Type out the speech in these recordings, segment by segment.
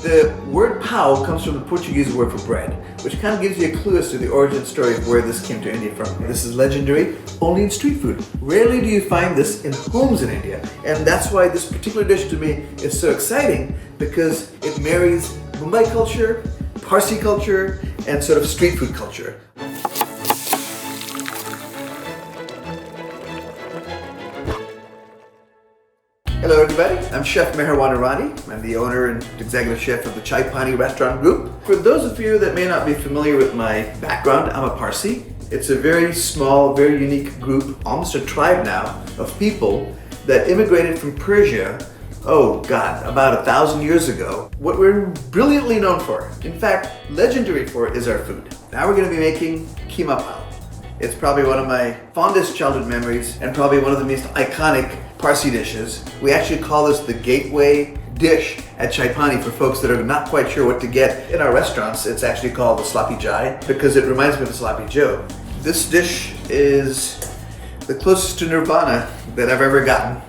The word pau comes from the Portuguese word for bread, which kind of gives you a clue as to the origin story of where this came to India from. This is legendary only in street food. Rarely do you find this in homes in India, and that's why this particular dish to me is so exciting, because it marries Mumbai culture, Parsi culture, and sort of street food culture. Hello everybody, I'm Chef Meherwan Irani. I'm the owner and executive chef of the Chai Pani restaurant group. For those of you that may not be familiar with my background, I'm a Parsi. It's a very small, very unique group, almost a tribe now, of people that immigrated from Persia, oh God, about 1,000 years ago. What we're brilliantly known for, in fact, legendary for, is our food. Now we're going to be making Kheema Pav. It's probably one of my fondest childhood memories and probably one of the most iconic Parsi dishes. We actually call this the gateway dish at Chai Pani for folks that are not quite sure what to get. In our restaurants, it's actually called the Sloppy Joe because it reminds me of the Sloppy Joe. This dish is the closest to nirvana that I've ever gotten.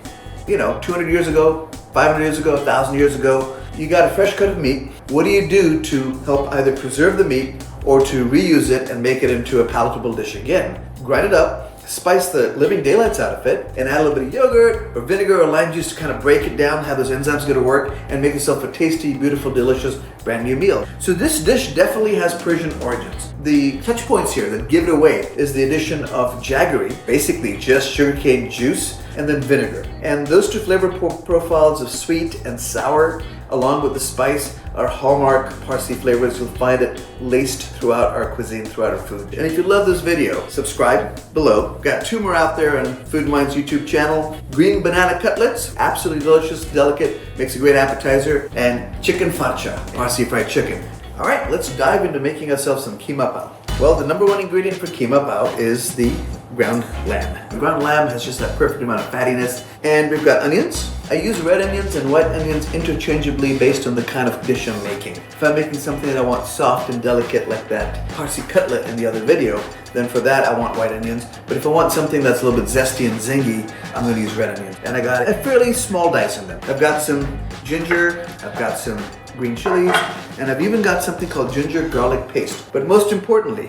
You know, 200 years ago, 500 years ago, 1,000 years ago, you got a fresh cut of meat. What do you do to help either preserve the meat or to reuse it and make it into a palatable dish again? Grind it up, spice the living daylights out of it, and add a little bit of yogurt or vinegar or lime juice to kind of break it down, have those enzymes go to work, and make yourself a tasty, beautiful, delicious, brand new meal. So this dish definitely has Persian origins. The touch points here that give it away is the addition of jaggery, basically just sugarcane juice, and then vinegar. And those two flavor profiles of sweet and sour, along with the spice, are hallmark Parsi flavors. You'll find it laced throughout our cuisine, throughout our food. And if you love this video, subscribe below. We've got 2 more out there on Food and Wine's YouTube channel. Green banana cutlets, absolutely delicious, delicate, makes a great appetizer, and chicken farcha, Parsi fried chicken. All right, let's dive into making ourselves some Kheema Pav. Well, the number 1 ingredient for Kheema Pav is the ground lamb. The ground lamb has just that perfect amount of fattiness. And we've got onions. I use red onions and white onions interchangeably based on the kind of dish I'm making. If I'm making something that I want soft and delicate like that Parsi cutlet in the other video, then for that I want white onions. But if I want something that's a little bit zesty and zingy, I'm going to use red onions. And I got a fairly small dice in them. I've got some ginger, I've got some green chilies, and I've even got something called ginger garlic paste. But most importantly,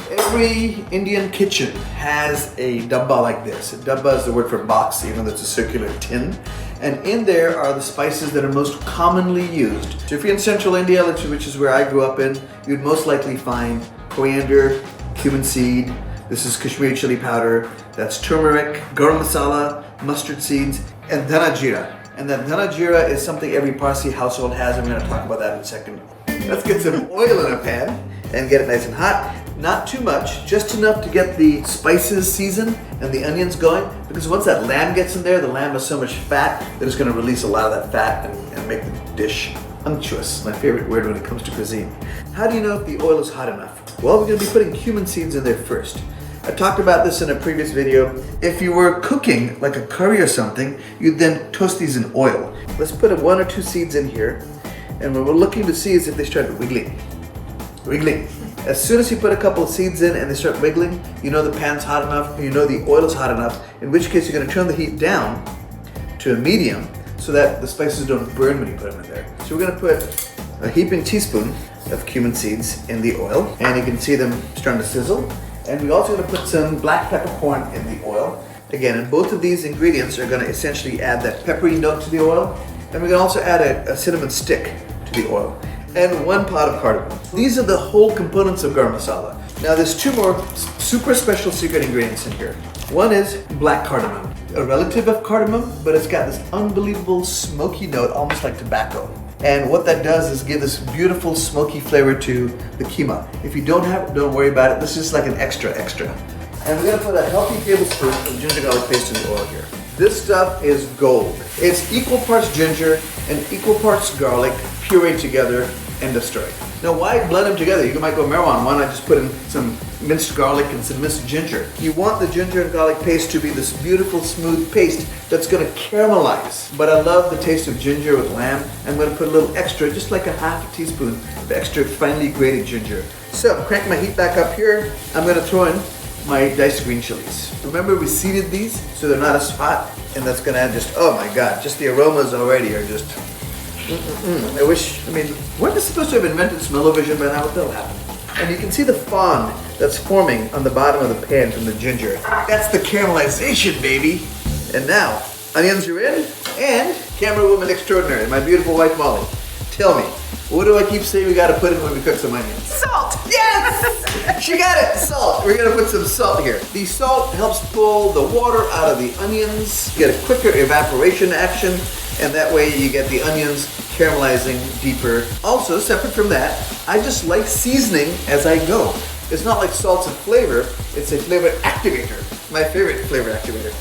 every Indian kitchen has a dabba like this. A dabba is the word for box, even though it's a circular tin. And in there are the spices that are most commonly used. So if you're in central India, which is where I grew up in, you'd most likely find coriander, cumin seed, this is Kashmiri chili powder, that's turmeric, garam masala, mustard seeds, and dhana jeera. And that dhana jeera is something every Parsi household has, and we're going to talk about that in a second. Let's get some oil in a pan and get it nice and hot. Not too much, just enough to get the spices seasoned and the onions going, because once that lamb gets in there, the lamb has so much fat that it's going to release a lot of that fat and make the dish unctuous. My favorite word when it comes to cuisine. How do you know if the oil is hot enough? Well, we're going to be putting cumin seeds in there first. I talked about this in a previous video. If you were cooking like a curry or something, you'd then toast these in oil. Let's put 1 or 2 seeds in here, and what we're looking to see is if they start wiggling. As soon as you put a couple of seeds in and they start wiggling, you know the pan's hot enough, and you know the oil is hot enough, in which case you're going to turn the heat down to a medium so that the spices don't burn when you put them in there. So we're going to put a heaping teaspoon of cumin seeds in the oil, and you can see them starting to sizzle. And we're also going to put some black peppercorn in the oil. Again, and both of these ingredients are going to essentially add that peppery note to the oil. And we're going to also add a cinnamon stick to the oil. And 1 pot of cardamom. These are the whole components of garam masala. Now there's 2 more super special secret ingredients in here. One is black cardamom. A relative of cardamom, but it's got this unbelievable smoky note, almost like tobacco. And what that does is give this beautiful smoky flavor to the keema. If you don't have it, don't worry about it. This is like an extra. And we're gonna put a healthy tablespoon of ginger garlic paste in the oil here. This stuff is gold. It's equal parts ginger and equal parts garlic pureed together, end of story. Now why blend them together? You might go, Meherwan, why not just put in some minced garlic and some minced ginger? You want the ginger and garlic paste to be this beautiful smooth paste that's going to caramelize. But I love the taste of ginger with lamb. I'm going to put a little extra, just like a half a teaspoon of extra finely grated ginger. So crank my heat back up here. I'm going to throw in my diced green chilies. Remember we seeded these so they're not as hot, and that's going to add just, oh my God, just the aromas already are just weren't they supposed to have invented smell-o-vision by now? What the hell happened? And you can see the fond that's forming on the bottom of the pan from the ginger. That's the caramelization, baby. And now, onions are in, and camera woman extraordinary, my beautiful wife Molly. Tell me, what do I keep saying we gotta put in when we cook some onions? Salt! Yes! She got it, salt. We're gonna put some salt here. The salt helps pull the water out of the onions, get a quicker evaporation action, and that way you get the onions caramelizing deeper. Also, separate from that, I just like seasoning as I go. It's not like salt's a flavor, it's a flavor activator. My favorite flavor activator.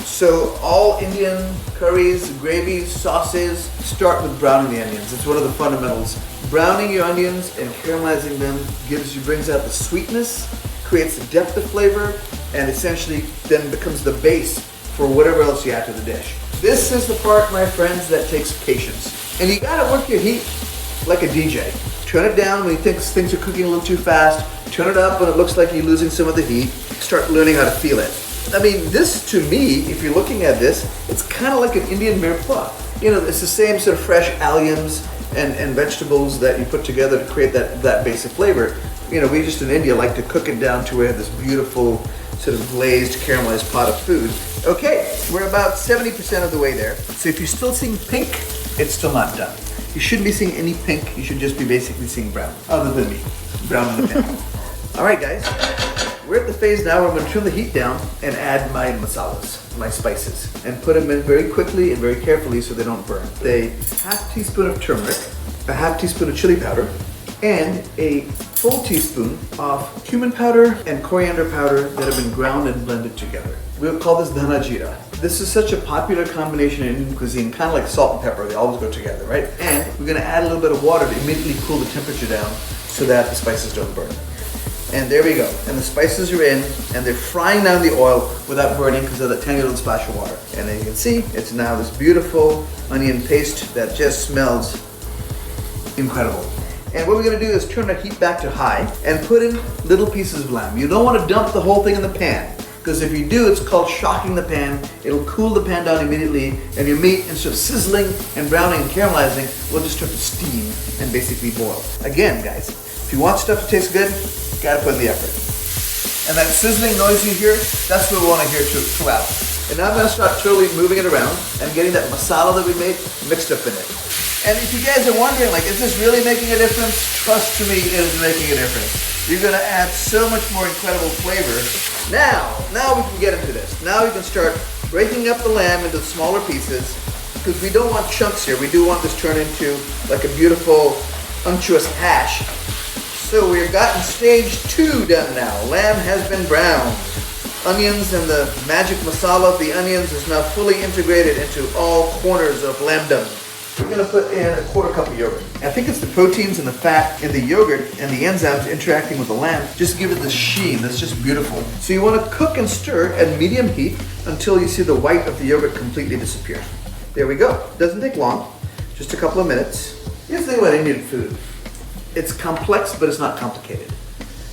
So all Indian curries, gravies, sauces start with browning the onions. It's one of the fundamentals. Browning your onions and caramelizing them brings out the sweetness, creates the depth of flavor, and essentially then becomes the base for whatever else you add to the dish. This is the part, my friends, that takes patience. And you gotta work your heat like a DJ. Turn it down when you think things are cooking a little too fast. Turn it up when it looks like you're losing some of the heat. Start learning how to feel it. I mean, this to me, if you're looking at this, it's kind of like an Indian mirepoix. You know, it's the same sort of fresh alliums and vegetables that you put together to create that basic flavor. You know, we just in India like to cook it down to where we have this beautiful sort of glazed, caramelized pot of food. Okay, we're about 70% of the way there. So if you're still seeing pink, it's still not done. You shouldn't be seeing any pink, you should just be basically seeing brown, other than me, brown in the pan. All right, guys, we're at the phase now where I'm gonna turn the heat down and add my masalas, my spices, and put them in very quickly and very carefully so they don't burn. A half teaspoon of turmeric, a half teaspoon of chili powder, and a full teaspoon of cumin powder and coriander powder that have been ground and blended together. We'll call this dhana jeera. This is such a popular combination in Indian cuisine, kind of like salt and pepper. They always go together, right? And we're gonna add a little bit of water to immediately cool the temperature down so that the spices don't burn. And there we go. And the spices are in, and they're frying down the oil without burning because of that tiny little splash of water. And as you can see, it's now this beautiful onion paste that just smells incredible. And what we're gonna do is turn the heat back to high and put in little pieces of lamb. You don't wanna dump the whole thing in the pan, because if you do, it's called shocking the pan. It'll cool the pan down immediately, and your meat, instead of sizzling and browning and caramelizing, will just start to steam and basically boil. Again, guys, if you want stuff to taste good, you gotta put in the effort. And that sizzling noise you hear, that's what we wanna hear throughout. And now I'm gonna start totally moving it around and getting that masala that we made mixed up in it. And if you guys are wondering, like, is this really making a difference? Trust me, it is making a difference. You're gonna add so much more incredible flavor. Now we can get into this. Now we can start breaking up the lamb into smaller pieces, because we don't want chunks here. We do want this turned into like a beautiful, unctuous hash. So we've gotten stage 2 done now. Lamb has been browned. Onions and the magic masala of the onions is now fully integrated into all corners of lambdom. We're gonna put in a 1/4 cup of yogurt. I think it's the proteins and the fat in the yogurt and the enzymes interacting with the lamb just give it this sheen that's just beautiful. So you wanna cook and stir at medium heat until you see the white of the yogurt completely disappear. There we go. Doesn't take long, just a couple of minutes. Here's the thing about Indian food. It's complex, but it's not complicated.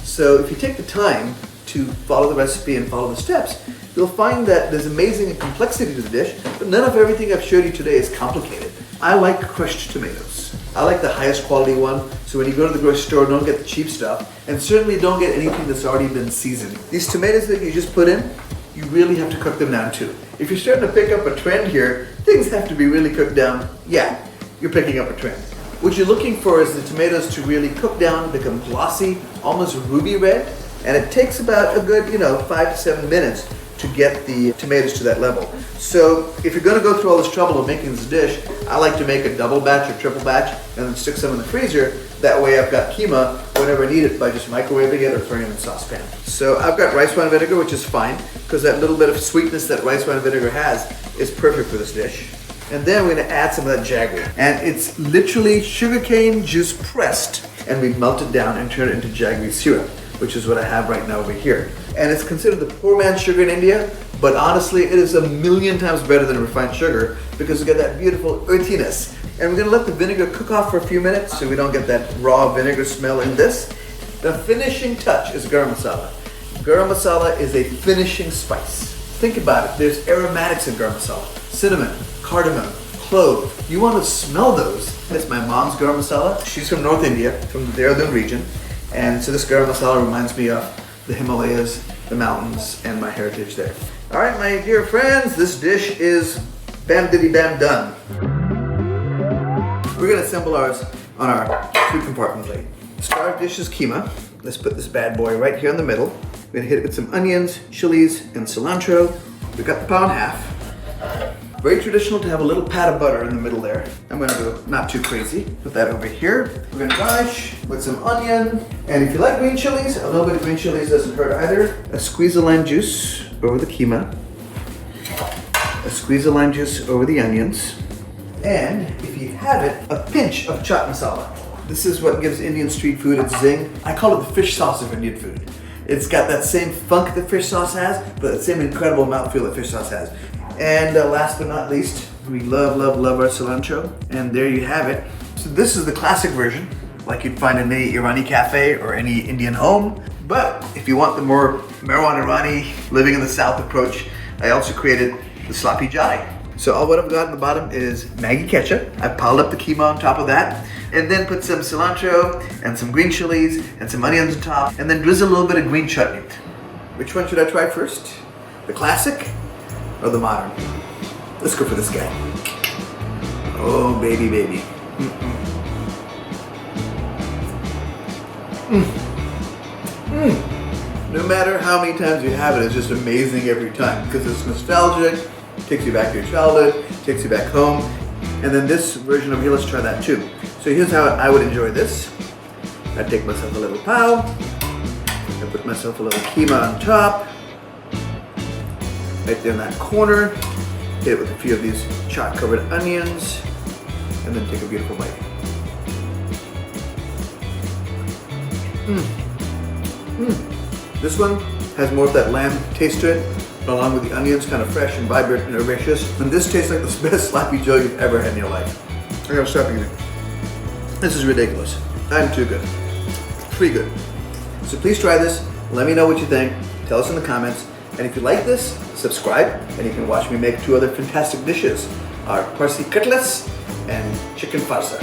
So if you take the time to follow the recipe and follow the steps, you'll find that there's amazing complexity to the dish, but none of everything I've showed you today is complicated. I like crushed tomatoes. I like the highest quality one, so when you go to the grocery store, don't get the cheap stuff, and certainly don't get anything that's already been seasoned. These tomatoes that you just put in, you really have to cook them down too. If you're starting to pick up a trend here, things have to be really cooked down. Yeah, you're picking up a trend. What you're looking for is the tomatoes to really cook down, become glossy, almost ruby red, and it takes about a good, 5 to 7 minutes to get the tomatoes to that level. So if you're gonna go through all this trouble of making this dish, I like to make a double batch or triple batch and then stick some in the freezer. That way I've got keema whenever I need it by just microwaving it or throwing it in a saucepan. So I've got rice wine vinegar, which is fine, because that little bit of sweetness that rice wine vinegar has is perfect for this dish. And then we're gonna add some of that jaggery. And it's literally sugarcane juice pressed, and we melt it down and turn it into jaggery syrup, which is what I have right now over here. And it's considered the poor man's sugar in India, but honestly, it is a million times better than refined sugar because we get that beautiful earthiness. And we're gonna let the vinegar cook off for a few minutes so we don't get that raw vinegar smell in this. The finishing touch is garam masala. Garam masala is a finishing spice. Think about it, there's aromatics in garam masala. Cinnamon, cardamom, clove. You want to smell those. That's my mom's garam masala. She's from North India, from the Dehradun region. And so this garam masala reminds me of the Himalayas, the mountains, and my heritage there. All right, my dear friends, this dish is bam diddy bam done. We're gonna assemble ours on our 2-compartment plate. The star dish is keema. Let's put this bad boy right here in the middle. We're gonna hit it with some onions, chilies, and cilantro. We got the pao in half. Very traditional to have a little pat of butter in the middle there. I'm gonna go not too crazy. Put that over here. We're gonna garnish with some onion. And if you like green chilies, a little bit of green chilies doesn't hurt either. A squeeze of lime juice over the keema. A squeeze of lime juice over the onions. And if you have it, a pinch of chaat masala. This is what gives Indian street food its zing. I call it the fish sauce of Indian food. It's got that same funk that fish sauce has, but that same incredible mouthfeel that fish sauce has. And last but not least, we love, love, love our cilantro. And there you have it. So this is the classic version, like you'd find in any Irani cafe or any Indian home. But if you want the more Meherwan Irani, living in the South approach, I also created the Sloppy Joe. So all what I've got in the bottom is Maggi ketchup. I piled up the keema on top of that, and then put some cilantro and some green chilies and some onions on top, and then drizzle a little bit of green chutney. Which one should I try first? The classic or the modern? Let's go for this guy. Oh, baby, baby. No matter how many times you have it, it's just amazing every time because it's nostalgic, takes you back to your childhood, takes you back home. And then this version over here, let's try that too. So here's how I would enjoy this. I'd take myself a little pao, I put myself a little keema on top, right there in that corner, hit it with a few of these chopped-covered onions, and then take a beautiful bite. This one has more of that lamb taste to it, along with the onions, kind of fresh and vibrant and herbaceous. And this tastes like the best sloppy joe you've ever had in your life. I gotta stop eating. This is ridiculous. I'm too good. Pretty good. So please try this. Let me know what you think. Tell us in the comments. And if you like this, subscribe, and you can watch me make 2 other fantastic dishes. Our Parsi cutlets and chicken farsa.